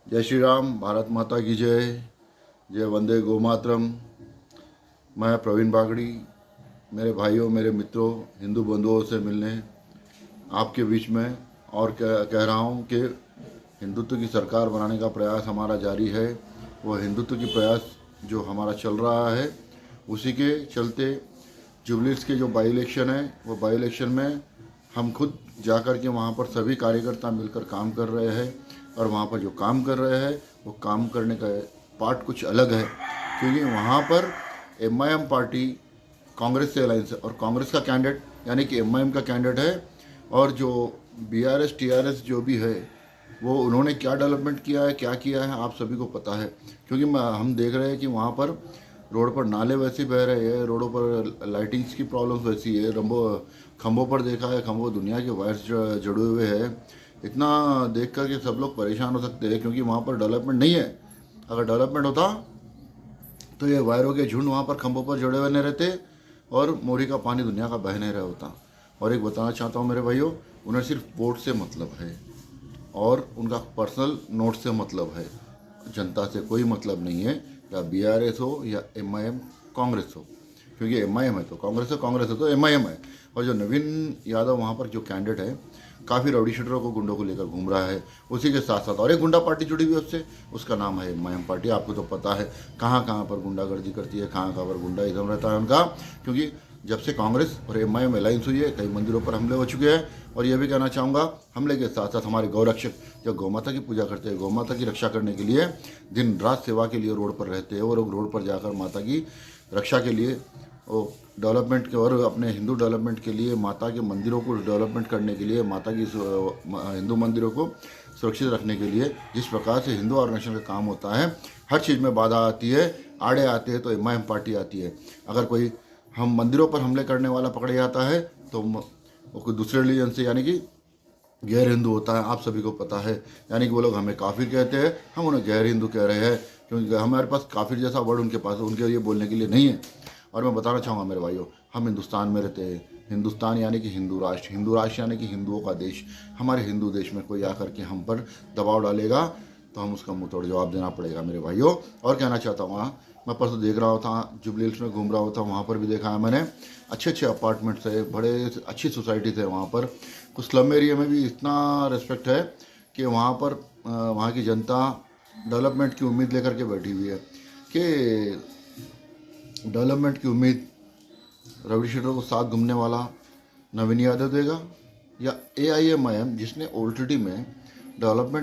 जय श्री राम, भारत माता की जय। जय वंदे गो मातरम। मैं प्रवीण बागड़ी मेरे भाइयों, मेरे मित्रों, हिंदू बंधुओं से मिलने आपके बीच में और कह रहा हूँ कि हिंदुत्व की सरकार बनाने का प्रयास हमारा जारी है। वो हिंदुत्व की प्रयास जो हमारा चल रहा है, उसी के चलते जुबलीस के जो बाई इलेक्शन है, वो बाई इलेक्शन में हम खुद जाकर के वहाँ पर सभी कार्यकर्ता मिलकर काम कर रहे हैं। और वहाँ पर जो काम कर रहे हैं, वो काम करने का पार्ट कुछ अलग है, क्योंकि वहाँ पर एमआईएम पार्टी कांग्रेस से अलायंस है और कांग्रेस का कैंडिडेट यानी कि एमआईएम का कैंडिडेट है। और जो बीआरएस टीआरएस जो भी है, वो उन्होंने क्या डेवलपमेंट किया है आप सभी को पता है। क्योंकि हम देख रहे हैं कि वहाँ पर रोड पर नाले वैसे बह रहे हैं, रोडों पर लाइटिंग्स की प्रॉब्लम्स वैसी है, खंभों पर देखा है, खंभों दुनिया के वायर्स जुड़े हुए हैं। इतना देख कर के सब लोग परेशान हो सकते हैं, क्योंकि वहाँ पर डेवलपमेंट नहीं है। अगर डेवलपमेंट होता तो ये वायरों के झुंड वहाँ पर खंभों पर जुड़े हुए नहीं रहते और मोरी का पानी दुनिया का बह नहीं रहा होता। और एक बताना चाहता हूँ मेरे भाइयों, उन्हें सिर्फ वोट से मतलब है और उनका पर्सनल नोट से मतलब है, जनता से कोई मतलब नहीं है। या बीआरएस हो या एमआईएम कांग्रेस हो, क्योंकि एमआईएम है तो कांग्रेस है, कांग्रेस है तो एमआईएम है। और जो नवीन यादव वहाँ पर जो कैंडिडेट है, काफ़ी राउडी शूटरों को, गुंडों को लेकर घूम रहा है। उसी के साथ साथ और एक गुंडा पार्टी जुड़ी हुई है उससे, उसका नाम है एमआईएम पार्टी। आपको तो पता है कहाँ कहाँ पर गुंडागर्दी करती है, कहाँ कहाँ पर गुंडाइज्म रहता है उनका। क्योंकि जब से कांग्रेस और एमआईएम अलायंस हुई है, कई मंदिरों पर हमले हो चुके हैं। और ये भी कहना चाहूँगा, हमले के साथ साथ हमारे गौरक्षक जो गौमाता की पूजा करते हैं, गौमाता की रक्षा करने के लिए दिन रात सेवा के लिए रोड पर रहते हैं। और लोग रोड पर जाकर माता की रक्षा के लिए, वो डेवलपमेंट के और अपने हिंदू डेवलपमेंट के लिए, माता के मंदिरों को डेवलपमेंट करने के लिए, माता की हिंदू मंदिरों को सुरक्षित रखने के लिए जिस प्रकार से हिंदू ऑर्गेनाइजेशन का काम होता है, हर चीज़ में बाधा आती है, आड़े आते हैं तो एमआईएम पार्टी आती है। अगर कोई हम मंदिरों पर हमले करने वाला पकड़े जाता है तो वो कोई दूसरे रिलीजन से यानी कि गैर हिंदू होता है, आप सभी को पता है। यानी कि वो लोग हमें काफिर कहते हैं, हम उन्हें गैर हिंदू कह रहे हैं, क्योंकि हमारे पास काफिर जैसा वर्ड उनके पास उनके लिए बोलने के लिए नहीं है। और मैं बताना चाहूँगा मेरे भाइयों, हम हिंदुस्तान में रहते हैं। हिंदुस्तान यानी कि हिंदू राष्ट्र यानी कि हिंदुओं का देश। हमारे हिंदू देश में कोई आकर के हम पर दबाव डालेगा तो हम उसका मुंह तोड़ जवाब देना पड़ेगा मेरे भाइयों। और कहना चाहता हूँ, मैं परसों देख रहा था, जुबली हिल्स में घूम रहा होता, वहाँ पर भी देखा है मैंने, अच्छे अच्छे अपार्टमेंट्स है, बड़े अच्छी सोसाइटीज़ है वहाँ पर। कुछ स्लम एरिया में भी इतना रिस्पेक्ट है कि वहाँ पर वहाँ की जनता डेवलपमेंट की उम्मीद लेकर के बैठी हुई है कि डेवलपमेंट की उम्मीद रवि शेटर को साथ घूमने वाला नवीन यादव देगा या एआईएमआईएम, जिसने ऑलरेडी में डेवलपमेंट